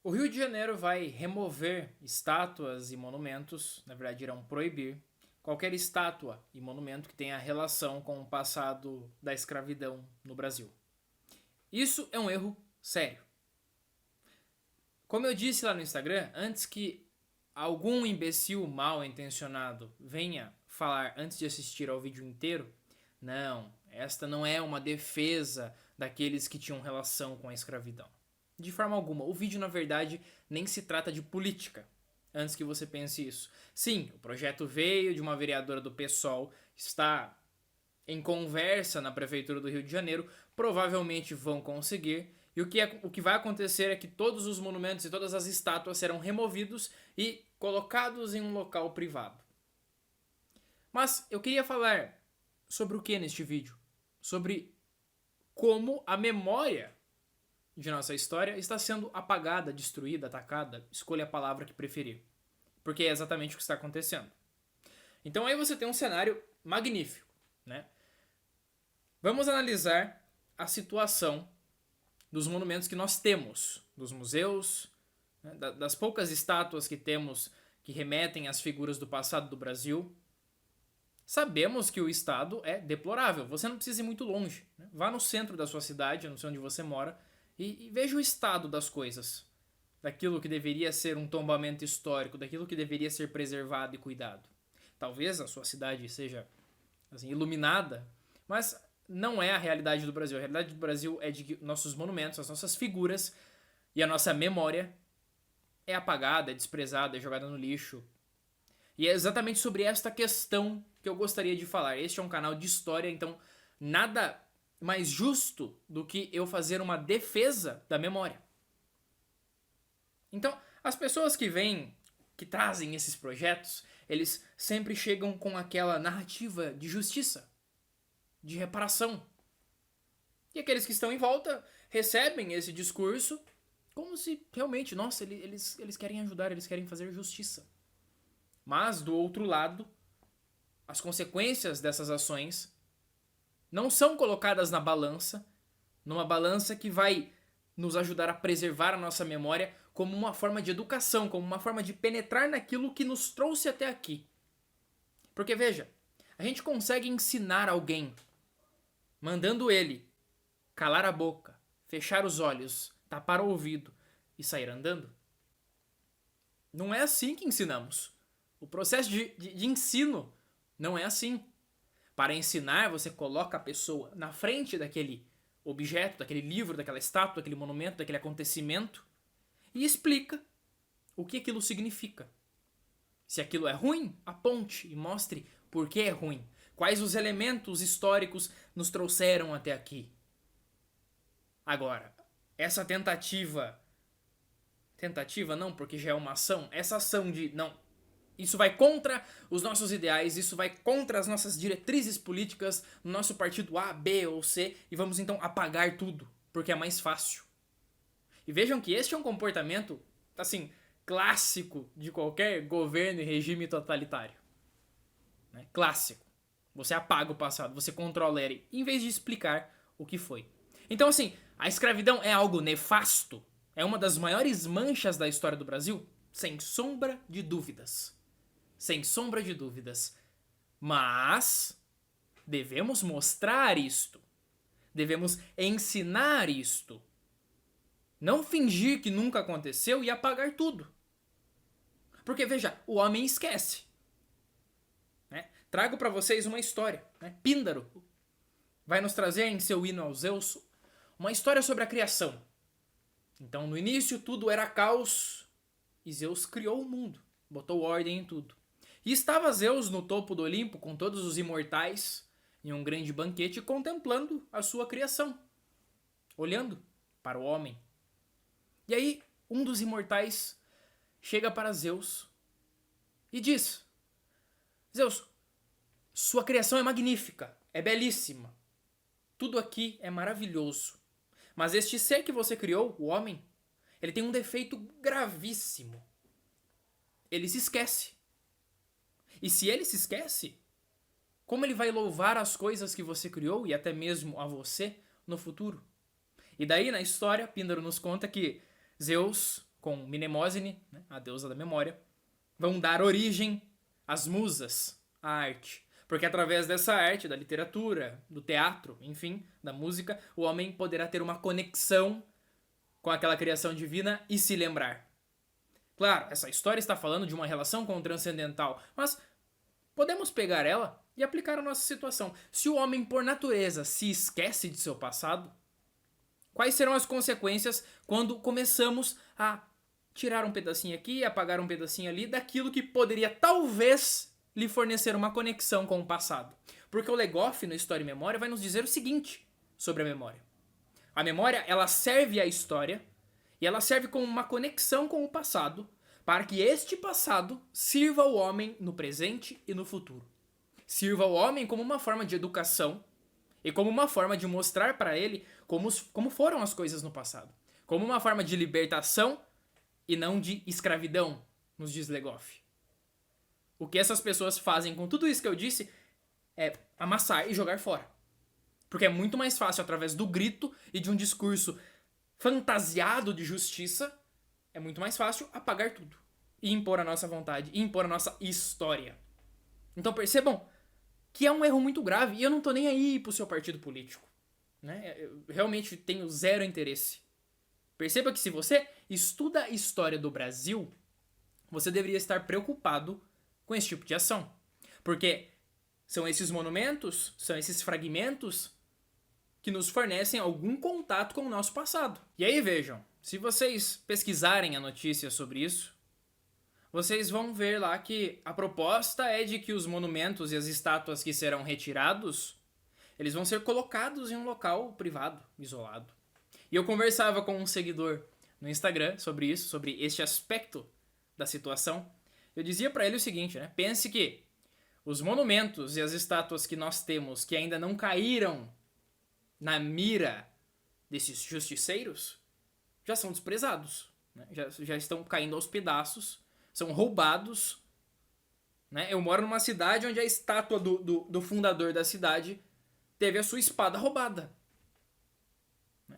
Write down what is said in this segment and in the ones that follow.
O Rio de Janeiro vai remover estátuas e monumentos, na verdade irão proibir qualquer estátua e monumento que tenha relação com o passado da escravidão no Brasil. Isso é um erro sério. Como eu disse lá no Instagram, antes que algum imbecil mal intencionado venha falar antes de assistir ao vídeo inteiro, não, esta não é uma defesa daqueles que tinham relação com a escravidão. De forma alguma. O vídeo, na verdade, nem se trata de política. Antes que você pense isso. Sim, o projeto veio de uma vereadora do PSOL, está em conversa na Prefeitura do Rio de Janeiro, provavelmente vão conseguir. E o que vai acontecer é que todos os monumentos e todas as estátuas serão removidos e colocados em um local privado. Mas eu queria falar sobre o que neste vídeo? Sobre como a memória de nossa história está sendo apagada, destruída, atacada, escolha a palavra que preferir. Porque é exatamente o que está acontecendo. Então aí você tem um cenário magnífico, né? Vamos analisar a situação dos monumentos que nós temos, dos museus, né, das poucas estátuas que temos que remetem às figuras do passado do Brasil. Sabemos que o estado é deplorável, você não precisa ir muito longe, né? Vá no centro da sua cidade, não sei onde você mora, e veja o estado das coisas, daquilo que deveria ser um tombamento histórico, daquilo que deveria ser preservado e cuidado. Talvez a sua cidade seja assim, iluminada, mas não é a realidade do Brasil. A realidade do Brasil é de que nossos monumentos, as nossas figuras e a nossa memória é apagada, é desprezada, é jogada no lixo. E é exatamente sobre esta questão que eu gostaria de falar. Este é um canal de história, então nada mais justo do que eu fazer uma defesa da memória. Então, as pessoas que vêm, que trazem esses projetos, eles sempre chegam com aquela narrativa de justiça, de reparação. E aqueles que estão em volta recebem esse discurso como se realmente, nossa, eles querem ajudar, eles querem fazer justiça. Mas, do outro lado, as consequências dessas ações não são colocadas na balança, numa balança que vai nos ajudar a preservar a nossa memória como uma forma de educação, como uma forma de penetrar naquilo que nos trouxe até aqui. Porque veja, a gente consegue ensinar alguém, mandando ele calar a boca, fechar os olhos, tapar o ouvido e sair andando? Não é assim que ensinamos. O processo de ensino não é assim. Para ensinar, você coloca a pessoa na frente daquele objeto, daquele livro, daquela estátua, daquele monumento, daquele acontecimento e explica o que aquilo significa. Se aquilo é ruim, aponte e mostre por que é ruim. Quais os elementos históricos nos trouxeram até aqui. Agora, essa tentativa não, porque já é uma ação, essa ação de não, isso vai contra os nossos ideais, isso vai contra as nossas diretrizes políticas, no nosso partido A, B ou C, e vamos então apagar tudo, porque é mais fácil. E vejam que este é um comportamento, assim, clássico de qualquer governo e regime totalitário. Né? Clássico. Você apaga o passado, você controla ele, em vez de explicar o que foi. Então, assim, a escravidão é algo nefasto? É uma das maiores manchas da história do Brasil? Sem sombra de dúvidas. Sem sombra de dúvidas. Mas devemos mostrar isto. Devemos ensinar isto. Não fingir que nunca aconteceu e apagar tudo. Porque, veja, o homem esquece. Né? Trago para vocês uma história. Né? Píndaro vai nos trazer em seu hino aos Zeus uma história sobre a criação. Então, no início, tudo era caos e Zeus criou o mundo. Botou ordem em tudo. E estava Zeus no topo do Olimpo com todos os imortais em um grande banquete contemplando a sua criação. Olhando para o homem. E aí, um dos imortais chega para Zeus e diz: Zeus, sua criação é magnífica, é belíssima. Tudo aqui é maravilhoso. Mas este ser que você criou, o homem, ele tem um defeito gravíssimo. Ele se esquece. E se ele se esquece, como ele vai louvar as coisas que você criou e até mesmo a você no futuro? E daí, na história, Píndaro nos conta que Zeus com Mnemosine, né, a deusa da memória, vão dar origem às musas, à arte. Porque através dessa arte, da literatura, do teatro, enfim, da música, o homem poderá ter uma conexão com aquela criação divina e se lembrar. Claro, essa história está falando de uma relação com o transcendental, mas podemos pegar ela e aplicar a nossa situação. Se o homem, por natureza, se esquece de seu passado, quais serão as consequências quando começamos a tirar um pedacinho aqui e apagar um pedacinho ali daquilo que poderia talvez lhe fornecer uma conexão com o passado? Porque o Legoff, no História e Memória, vai nos dizer o seguinte sobre a memória. A memória, ela serve à história e ela serve como uma conexão com o passado para que este passado sirva ao homem no presente e no futuro. Sirva ao homem como uma forma de educação e como uma forma de mostrar para ele como foram as coisas no passado. Como uma forma de libertação e não de escravidão, nos diz Legoff. O que essas pessoas fazem com tudo isso que eu disse é amassar e jogar fora. Porque é muito mais fácil, através do grito e de um discurso fantasiado de justiça, é muito mais fácil apagar tudo. E impor a nossa vontade, e impor a nossa história. Então percebam que é um erro muito grave, e eu não tô nem aí pro seu partido político. Né? Eu realmente tenho zero interesse. Perceba que se você estuda a história do Brasil, você deveria estar preocupado com esse tipo de ação. Porque são esses monumentos, são esses fragmentos que nos fornecem algum contato com o nosso passado. E aí vejam, se vocês pesquisarem a notícia sobre isso, vocês vão ver lá que a proposta é de que os monumentos e as estátuas que serão retirados, eles vão ser colocados em um local privado, isolado. E eu conversava com um seguidor no Instagram sobre isso, sobre este aspecto da situação. Eu dizia para ele o seguinte, né? Pense que os monumentos e as estátuas que nós temos que ainda não caíram na mira desses justiceiros já são desprezados, né? Já estão caindo aos pedaços, são roubados. Né? Eu moro numa cidade onde a estátua do fundador da cidade teve a sua espada roubada.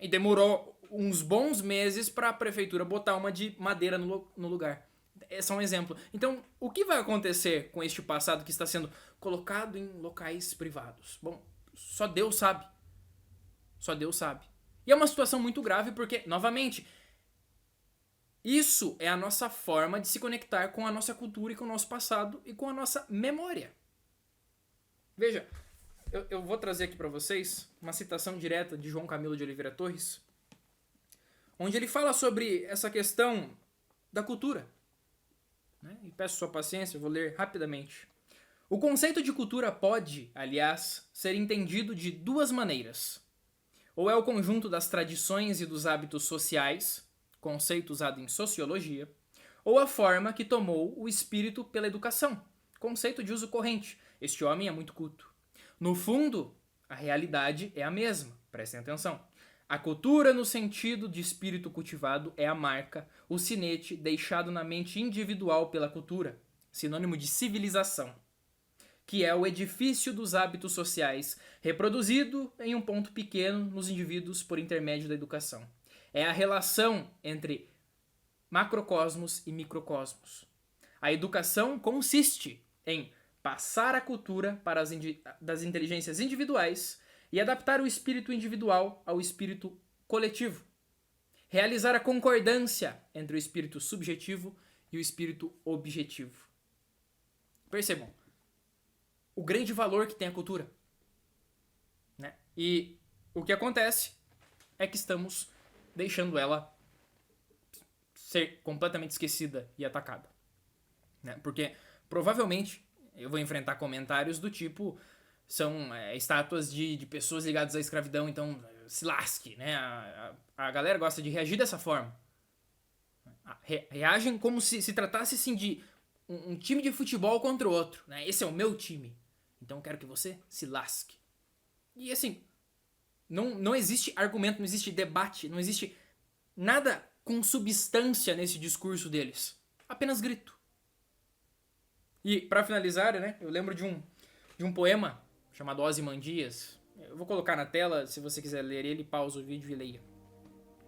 E demorou uns bons meses para a prefeitura botar uma de madeira no lugar. É só um exemplo. Então, o que vai acontecer com este passado que está sendo colocado em locais privados? Bom, só Deus sabe. Só Deus sabe. E é uma situação muito grave porque, novamente, isso é a nossa forma de se conectar com a nossa cultura e com o nosso passado e com a nossa memória. Veja, eu vou trazer aqui para vocês uma citação direta de João Camilo de Oliveira Torres, onde ele fala sobre essa questão da cultura. E peço sua paciência, eu vou ler rapidamente. O conceito de cultura pode, aliás, ser entendido de duas maneiras. Ou é o conjunto das tradições e dos hábitos sociais, conceito usado em sociologia, ou a forma que tomou o espírito pela educação, conceito de uso corrente. Este homem é muito culto. No fundo, a realidade é a mesma, prestem atenção. A cultura, no sentido de espírito cultivado, é a marca, o sinete deixado na mente individual pela cultura, sinônimo de civilização, que é o edifício dos hábitos sociais, reproduzido em um ponto pequeno nos indivíduos por intermédio da educação. É a relação entre macrocosmos e microcosmos. A educação consiste em passar a cultura para das inteligências individuais e adaptar o espírito individual ao espírito coletivo. Realizar a concordância entre o espírito subjetivo e o espírito objetivo. Percebam o grande valor que tem a cultura. Né? E o que acontece é que estamos deixando ela ser completamente esquecida e atacada. Né? Porque provavelmente eu vou enfrentar comentários do tipo: são estátuas de pessoas ligadas à escravidão, então se lasque, né? A galera gosta de reagir dessa forma. Reagem como se tratasse assim, de um time de futebol contra o outro. Né? Esse é o meu time, então quero que você se lasque. E assim, não existe argumento, não existe debate, não existe nada com substância nesse discurso deles. Apenas grito. E para finalizar, né, eu lembro de um poema chamado Ozymandias. Eu vou colocar na tela, se você quiser ler ele, pausa o vídeo e leia.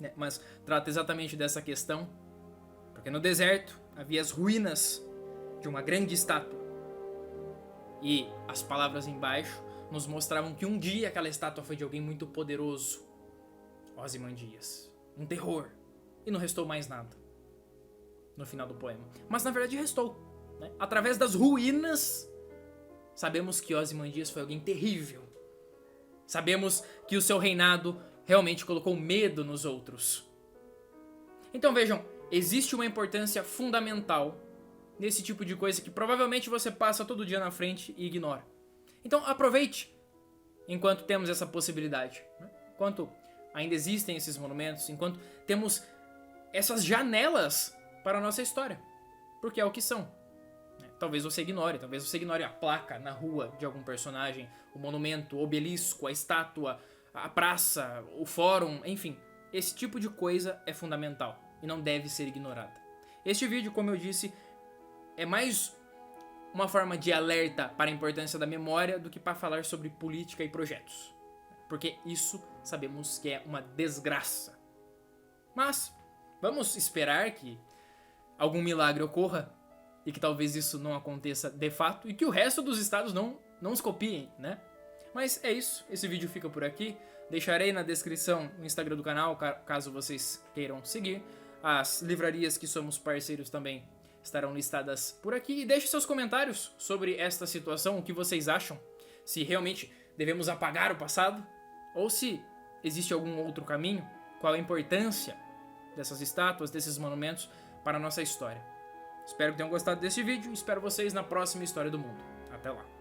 Né? Mas trata exatamente dessa questão Porque no deserto havia as ruínas de uma grande estátua. E as palavras embaixo nos mostravam que um dia aquela estátua foi de alguém muito poderoso. Ozymandias. Um terror. E não restou mais nada no final do poema. Mas na verdade restou, né? Através das ruínas, sabemos que Ozymandias foi alguém terrível. Sabemos que o seu reinado realmente colocou medo nos outros. Então vejam, existe uma importância fundamental nesse tipo de coisa que provavelmente você passa todo dia na frente e ignora. Então aproveite enquanto temos essa possibilidade, né? Enquanto ainda existem esses monumentos, enquanto temos essas janelas para a nossa história, porque é o que são. Talvez você ignore a placa na rua de algum personagem, o monumento, o obelisco, a estátua, a praça, o fórum, enfim. Esse tipo de coisa é fundamental e não deve ser ignorada. Este vídeo, como eu disse, é mais uma forma de alerta para a importância da memória do que para falar sobre política e projetos. Porque isso sabemos que é uma desgraça. Mas vamos esperar que algum milagre ocorra e que talvez isso não aconteça de fato e que o resto dos estados não os copiem, né? Mas é isso, esse vídeo fica por aqui. Deixarei na descrição o Instagram do canal, caso vocês queiram seguir. As livrarias que somos parceiros também estarão listadas por aqui. E deixe seus comentários sobre esta situação, o que vocês acham. Se realmente devemos apagar o passado ou se existe algum outro caminho. Qual a importância dessas estátuas, desses monumentos para a nossa história. Espero que tenham gostado desse vídeo e espero vocês na próxima História do Mundo. Até lá!